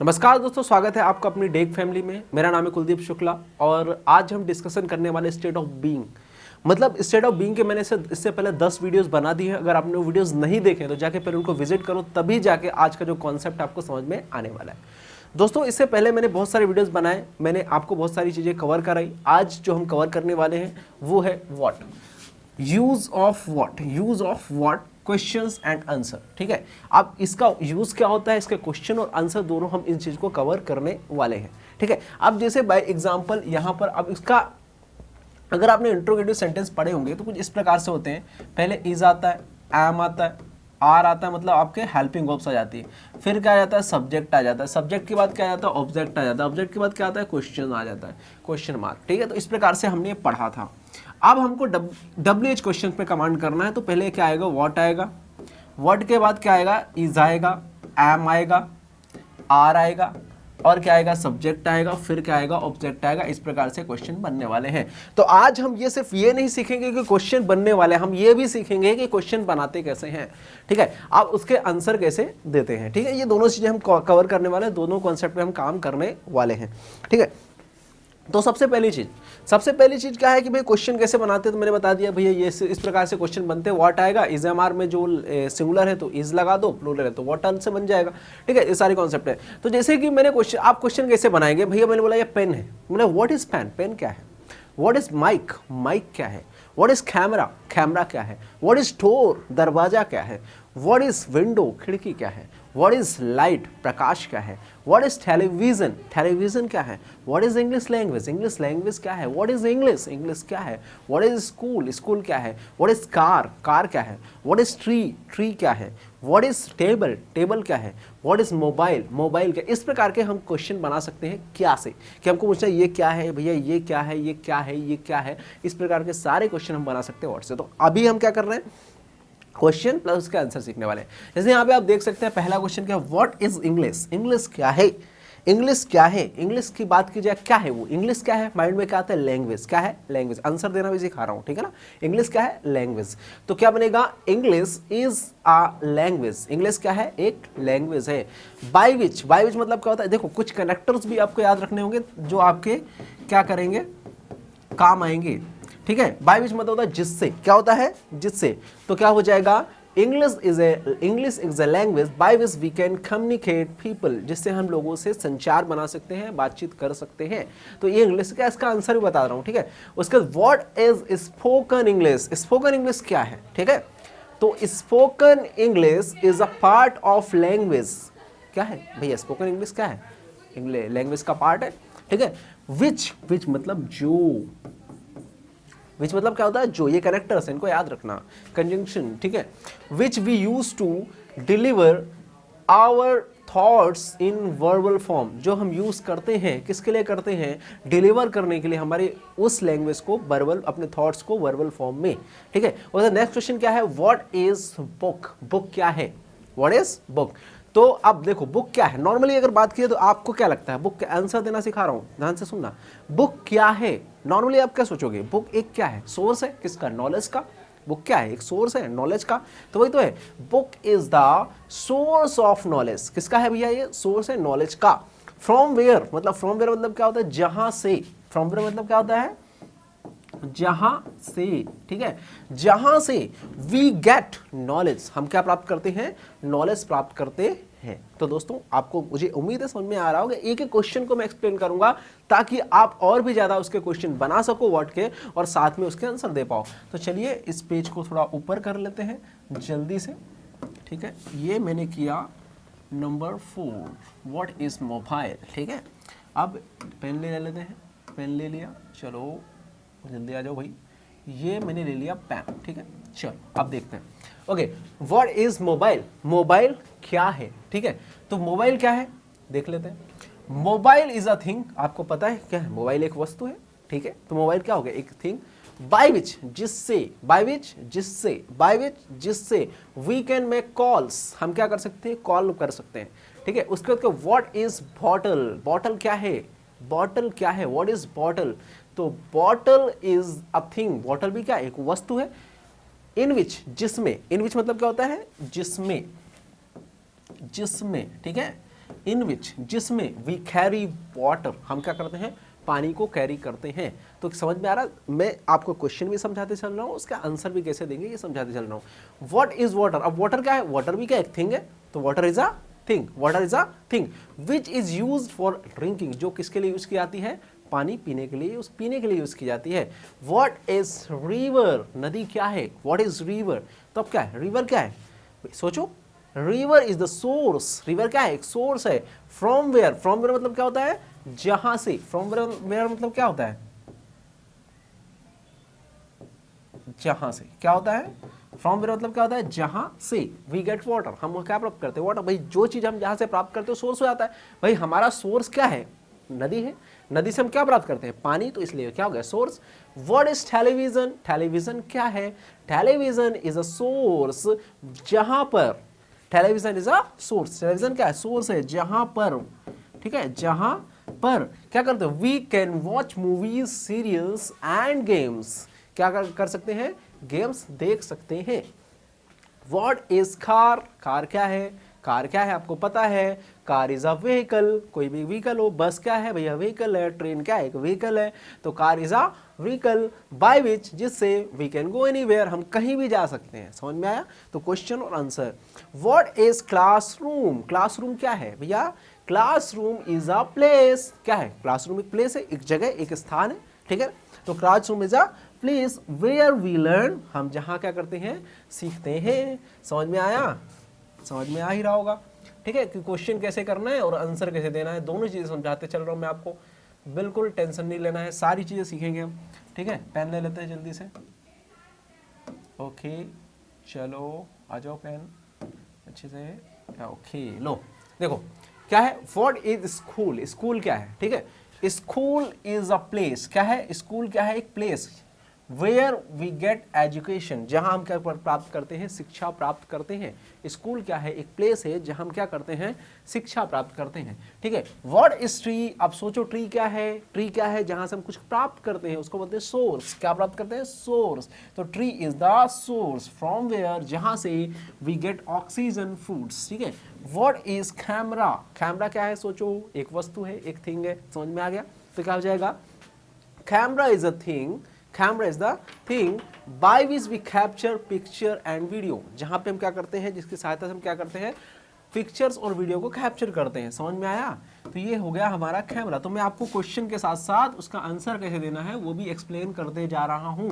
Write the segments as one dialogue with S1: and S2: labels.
S1: नमस्कार दोस्तों, स्वागत है आपका अपनी डेक फैमिली में। मेरा नाम है कुलदीप शुक्ला और आज हम डिस्कशन करने वाले स्टेट ऑफ बीइंग, मतलब स्टेट ऑफ बीइंग के मैंने इससे पहले 10 वीडियोस बना दी है। अगर आपने वो वीडियोस नहीं देखे तो जाके पहले उनको विजिट करो, तभी जाके आज का जो कॉन्सेप्ट आपको समझ में आने वाला है। दोस्तों, इससे पहले मैंने बहुत सारे वीडियोस बनाए, मैंने आपको बहुत सारी चीज़ें कवर कराई। आज जो हम कवर करने वाले हैं वो है what, use of what, questions and answer. ठीक है, अब इसका यूज क्या होता है, इसके क्वेश्चन और आंसर दोनों हम इन चीज को कवर करने वाले हैं। ठीक है, अब जैसे बाय एग्जांपल यहाँ पर अब इसका अगर आपने इंट्रोगेटिव सेंटेंस पढ़े होंगे तो कुछ इस प्रकार से होते हैं। पहले इज आता है, एम आता है, आर आता है, मतलब आपके हेल्पिंग वर्ब्स आ जाती है। फिर क्या आ जाता है, सब्जेक्ट आ जाता है। सब्जेक्ट के बाद क्या आ जाता है, ऑब्जेक्ट आ जाता है। ऑब्जेक्ट के बाद क्या आता है, क्वेश्चन आ जाता है, क्वेश्चन मार्क। ठीक है, तो इस प्रकार से हमने पढ़ा था। अब हमको WH क्वेश्चन पे कमांड करना है, तो पहले क्या आएगा, व्हाट आएगा। व्हाट के बाद क्या आएगा, इज आएगा, एम आएगा, आर आएगा और क्या आएगा, सब्जेक्ट आएगा। फिर क्या आएगा, ऑब्जेक्ट आएगा। इस प्रकार से क्वेश्चन बनने वाले हैं। तो आज हम ये सिर्फ ये नहीं सीखेंगे कि क्वेश्चन बनने वाले हैं, हम ये भी सीखेंगे कि क्वेश्चन बनाते कैसे हैं। ठीक है, आप उसके आंसर कैसे देते हैं। ठीक है, ये दोनों चीजें हम कवर करने वाले हैं, दोनों कॉन्सेप्ट पे हम काम करने वाले हैं। ठीक है, तो सबसे पहली चीज क्या है कि भाई क्वेश्चन कैसे बनाते हैं। तो मैंने बता दिया भैया, ये इस प्रकार से क्वेश्चन बनते हैं। व्हाट आएगा, इज एम आर में जो सिंगुलर है तो इज लगा दो, प्लूरल है तो व्हाट आंसर बन जाएगा। ठीक है, ये सारे कॉन्सेप्ट है। तो जैसे कि मैंने क्वेश्चन, आप क्वेश्चन कैसे बनाएंगे भैया, मैंने बोला ये पेन है, मैंने व्हाट इज पेन, पेन क्या है। व्हाट इज माइक, माइक क्या है। व्हाट इज कैमरा, कैमरा क्या है। व्हाट इज डोर, दरवाजा क्या है। व्हाट इज विंडो, खिड़की क्या है। व्हाट इज लाइट, प्रकाश क्या है। व्हाट इज टेलीविजन, टेलीविजन क्या है। What is English language, English language क्या है। व्हाट इज इंग्लिश, इंग्लिश क्या है। व्हाट इज स्कूल, स्कूल क्या है। व्हाट इज कार, कार क्या है। व्हाट इज ट्री, ट्री क्या है। व्हाट इज टेबल, टेबल क्या है। व्हाट इज मोबाइल, मोबाइल क्या। इस प्रकार के हम क्वेश्चन बना सकते हैं क्या से, कि हमको पूछना है ये क्या है भैया, ये क्या है, ये क्या है, ये क्या है। इस प्रकार के सारे क्वेश्चन हम बना सकते हैं व्हाट से। तो अभी हम क्या कर रहे हैं, क्वेश्चन प्लस उसके आंसर सीखने वाले हैं। जैसे यहाँ पे आप देख सकते हैं, पहला क्वेश्चन क्या है, व्हाट इज इंग्लिश, इंग्लिश क्या है। इंग्लिश क्या है, इंग्लिश की बात की जाए क्या है वो, इंग्लिश क्या है, माइंड में क्या आता है, लैंग्वेज। क्या है, लैंग्वेज। आंसर देना भी सिखा रहा हूँ, ठीक है ना। इंग्लिश क्या है, लैंग्वेज। तो क्या बनेगा, English is a language. English क्या है, एक लैंग्वेज है। बाय विच, बाय विच मतलब क्या होता है, देखो कुछ कनेक्टर्स भी आपको याद रखने होंगे जो आपके क्या करेंगे, काम आएंगे। ठीक है, बाय विच मतलब होता है जिससे, क्या होता है, जिससे। तो क्या हो जाएगा, English is a language by which we can communicate people, जिससे हम लोगों से संचार बना सकते हैं, बातचीत कर सकते हैं। तो ये इंग्लिश का, इसका आंसर भी बता रहा हूँ। ठीक है, उसके बाद what is spoken English, spoken English क्या है। ठीक है, तो spoken English is a part of language. क्या है भैया, स्पोकन इंग्लिश क्या है, लैंग्वेज का पार्ट है। ठीक है, विच, विच मतलब जो, विच मतलब क्या होता है, जो। ये कनेक्टर्स हैं, इनको याद रखना, कंजंक्शन। ठीक है, which we use to deliver our thoughts in verbal form, जो हम यूज करते हैं, किसके लिए करते हैं, डिलीवर करने के लिए हमारे उस लैंग्वेज को, वर्बल, अपने थॉट्स को वर्बल फॉर्म में। ठीक है, और नेक्स्ट क्वेश्चन क्या है, व्हाट इज बुक, बुक क्या है, व्हाट इज बुक। तो अब देखो बुक क्या है, नॉर्मली अगर बात की तो आपको क्या लगता है, बुक का आंसर देना सिखा रहा हूं, ध्यान से सुनना। बुक क्या है, नॉर्मली आप क्या सोचोगे, बुक एक क्या है, सोर्स है, किसका, नॉलेज का। बुक क्या है, एक सोर्स है नॉलेज का, तो वही तो है, book is the source of knowledge. किसका है भैया, ये सोर्स है नॉलेज का। फ्रॉम वेयर मतलब, फ्रॉम वेयर मतलब क्या होता है, जहां से। फ्रॉम वेयर मतलब क्या होता है, जहां से। ठीक है, जहां से वी गेट नॉलेज, हम क्या प्राप्त करते हैं, नॉलेज प्राप्त करते हैं। तो दोस्तों, आपको, मुझे उम्मीद है समझ में आ रहा होगा। एक एक क्वेश्चन को मैं एक्सप्लेन करूंगा ताकि आप और भी ज्यादा उसके क्वेश्चन बना सको वर्ड के, और साथ में उसके आंसर दे पाओ। तो चलिए इस पेज को थोड़ा ऊपर कर लेते हैं जल्दी से। ठीक है, ये मैंने किया नंबर 4, व्हाट इज मोबाइल। ठीक है, अब पेन ले लेते हैं, पेन ले लिया, चलो जल्दी आ जाओ भाई। ये मैंने ले लिया पेन। ठीक है, चलो अब देखते हैं। Okay, what is mobile, mobile क्या है। ठीक है, तो मोबाइल क्या है देख लेते हैं। मोबाइल इज अ थिंग, आपको पता है क्या है, मोबाइल एक वस्तु है। ठीक है, तो मोबाइल क्या हो गया, एक थिंग। बाय विच, जिससे, बाय विच जिससे, बाय विच जिससे वी कैन मेक कॉल्स, हम क्या कर सकते हैं, कॉल कर सकते हैं। ठीक है, उसके बाद व्हाट इज बॉटल, बॉटल क्या है, बॉटल क्या है, व्हाट इज बॉटल। तो bottle is a thing, bottle भी क्या, एक वस्तु है। इन विच, जिसमें, इन विच मतलब क्या होता है, जिसमें, जिसमें। ठीक है, इन विच जिसमें वी कैरी वाटर, हम क्या करते हैं, पानी को कैरी करते हैं। तो समझ में आ रहा, मैं आपको क्वेश्चन भी समझाते चल रहा हूँ, उसका आंसर भी कैसे देंगे ये समझाते चल रहा हूँ। व्हाट इज वाटर, अब वाटर क्या है, वाटर भी क्या एक थिंग है, तो water is a thing, water is a thing which is use for drinking, जो किसके लिए यूज की जाती है, पानी पीने के लिए, उस पीने के लिए यूज की जाती है। व्हाट इज रिवर, नदी क्या है, व्हाट इज रिवर, तो अब क्या है, रिवर क्या है, सोचो, river is the source, river क्या है, एक सोर्स है। फ्रॉम वेयर, फ्रॉम वेयर मतलब क्या होता है, जहां से, फ्रॉम वेयर मतलब क्या होता है, जहां से, क्या होता है, फ्रॉम वेयर मतलब क्या होता है, जहां से वी गेट वाटर, हम क्या प्राप्त करते हैं, वाटर, भाई जो चीज हम जहां से प्राप्त करते हैं सोर्स हो जाता है। भाई हमारा सोर्स क्या है, नदी है, नदी से हम क्या प्राप्त करते हैं, पानी, तो इसलिए क्या हो गया source. What is television, television क्या है, टेलीविजन इज अ सोर्स, जहां पर, television is a source, television क्या है, सोर्स है जहां पर, ठीक है, जहां पर क्या करते हैं, we can watch movies, serials and games, क्या कर सकते हैं, गेम्स देख सकते हैं। व्हाट इज कार, कार क्या है, कार क्या है आपको पता है, कार इज अ व्हीकल, कोई भी व्हीकल हो, बस क्या है भैया व्हीकल है, ट्रेन क्या है एक व्हीकल है, तो car is a vehicle by which, जिससे वी कैन गो एनीवेयर, हम कहीं भी जा सकते हैं। समझ में आया, तो क्वेश्चन और answer. What is classroom, classroom क्या है भैया, क्लासरूम इज अ प्लेस, क्या है, क्लासरूम एक प्लेस है, एक जगह, एक स्थान है, ठीक है, तो classroom is a place where we learn, हम जहां क्या करते हैं, सीखते हैं। समझ में आया, समझ में आ ही रहा होगा, ठीक है, कि क्वेश्चन कैसे करना है और आंसर कैसे देना है, दोनों चीजें समझाते चल रहा हूं मैं आपको, बिल्कुल टेंशन नहीं लेना है, सारी चीजें सीखेंगे हम, ठीक है। पेन ले लेते हैं जल्दी से, ओके, चलो आ जाओ पेन अच्छे से, ओके, लो देखो क्या है, व्हाट इज स्कूल, स्कूल क्या है, ठीक है, स्कूल इज अ प्लेस, क्या है, स्कूल क्या है, एक place, where we get education, जहां हम क्या प्राप्त करते हैं, शिक्षा प्राप्त करते हैं। स्कूल क्या है, एक प्लेस है जहां हम क्या करते हैं, शिक्षा प्राप्त करते हैं, ठीक है। व्हाट इज ट्री, अब सोचो ट्री क्या है, ट्री क्या है, जहां से हम कुछ प्राप्त करते हैं उसको बोलते हैं सोर्स, क्या प्राप्त करते हैं, सोर्स, तो tree is the source from where, जहां से वी गेट ऑक्सीजन, फूड्स, ठीक है। व्हाट इज कैमरा, कैमरा क्या है, सोचो एक वस्तु है, एक थिंग है, समझ में आ गया, तो क्या हो जाएगा, camera is a thing, camera is the thing by which we capture picture and video, जहां पे हम क्या करते हैं, जिसकी सहायता से हम क्या करते हैं, पिक्चर्स और वीडियो को कैप्चर करते हैं। समझ में आया, तो ये हो गया हमारा कैमरा। तो मैं आपको क्वेश्चन के साथ साथ उसका आंसर कैसे देना है वो भी एक्सप्लेन करते जा रहा हूं,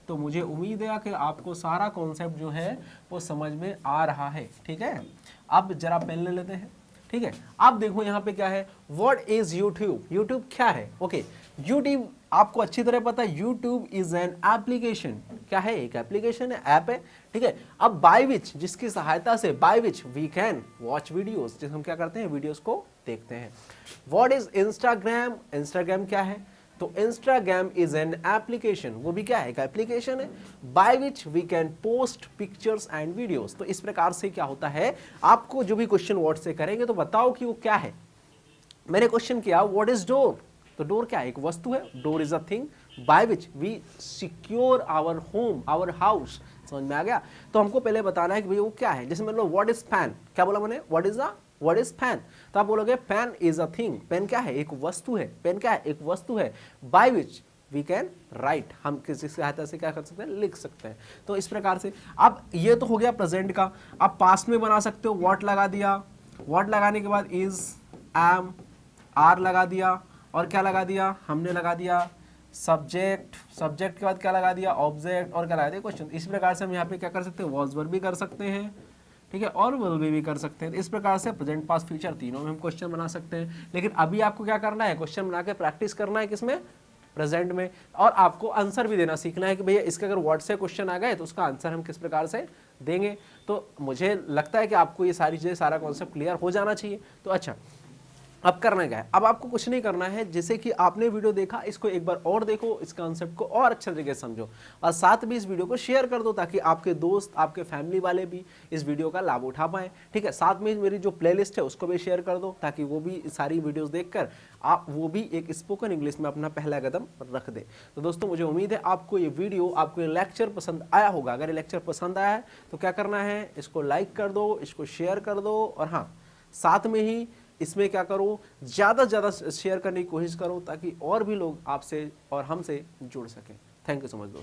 S1: तो मुझे उम्मीद है कि आपको सारा कॉन्सेप्ट जो है वो समझ में आ रहा है, ठीक है। अब जरा पेन ले लेते हैं, ठीक है। अब देखो यहाँ पे क्या है, व्हाट इज यूट्यूब, यूट्यूब क्या है, ओके, यूट्यूब आपको अच्छी तरह पता है, यूट्यूब इज एन एप्लीकेशन, क्या है, एक एप्लीकेशन है, ऐप है, ठीक है। अब बाय विच, जिसकी सहायता से, by which we can watch videos, जिस हम क्या करते हैं, वीडियोस को देखते हैं। व्हाट इज इंस्टाग्राम, इंस्टाग्राम क्या है, तो इंस्टाग्राम इज एन एप्लीकेशन, वो भी क्या है, एक एप्लीकेशन है, by which we can post pictures and videos. तो इस प्रकार से क्या होता है, आपको जो भी क्वेश्चन वर्ड से करेंगे तो बताओ कि वो क्या है। मैंने क्वेश्चन किया व्हाट इज डोर, तो डोर क्या है, एक वस्तु है, door is a thing by which we secure our home, our house. समझ में आ गया, तो हमको पहले बताना है कि भाई वो क्या है। जैसे मान लो व्हाट इज फैन, क्या बोला मैंने, व्हाट इज फैन, तो आप बोलोगे pen is a thing, pen क्या है, एक वस्तु है, पेन क्या है, एक वस्तु है, by which we can write, हम किसी सहायता से क्या कर सकते हैं, लिख सकते हैं। तो इस प्रकार से, अब ये तो हो गया प्रेजेंट का। अब पास्ट में बना सकते हो, व्हाट लगा दिया, व्हाट लगाने के बाद इज, एम, आर लगा दिया, और क्या लगा दिया, हमने लगा दिया सब्जेक्ट, सब्जेक्ट के बाद क्या लगा दिया, ऑब्जेक्ट, और क्या लगा दिया क्वेश्चन। इस प्रकार से हम यहाँ पे क्या कर सकते हैं, वॉज वर्ब भी कर सकते हैं, ठीक है, और विल भी कर सकते हैं। इस प्रकार से प्रेजेंट पास्ट फ्यूचर तीनों में हम क्वेश्चन बना सकते हैं। लेकिन अभी आपको क्या करना है, क्वेश्चन बना के प्रैक्टिस करना है, किसमें, प्रेजेंट में, और आपको आंसर भी देना सीखना है कि भैया इसके अगर वर्ड से क्वेश्चन आ गए तो उसका आंसर हम किस प्रकार से देंगे। तो मुझे लगता है कि आपको ये सारी चीज़ें, सारा कॉन्सेप्ट क्लियर हो जाना चाहिए। तो अच्छा, अब करना क्या है, अब आपको कुछ नहीं करना है, जैसे कि आपने वीडियो देखा इसको एक बार और देखो, इस कॉन्सेप्ट को और अच्छे तरीके से समझो, और साथ में इस वीडियो को शेयर कर दो ताकि आपके दोस्त, आपके फैमिली वाले भी इस वीडियो का लाभ उठा पाएं, ठीक है। साथ में मेरी जो प्लेलिस्ट है उसको भी शेयर कर दो ताकि वो भी सारी वीडियोस देखकर आप वो भी एक स्पोकन इंग्लिश में अपना पहला कदम रख दे। तो दोस्तों मुझे उम्मीद है आपको ये वीडियो, आपको ये लेक्चर पसंद आया होगा। अगर ये लेक्चर पसंद आया है तो क्या करना है, इसको लाइक कर दो, इसको शेयर कर दो, और हाँ, साथ में ही इसमें क्या करो, ज़्यादा से ज़्यादा शेयर करने की कोशिश करो ताकि और भी लोग आपसे और हमसे जुड़ सकें। थैंक यू सो मच दोस्तों।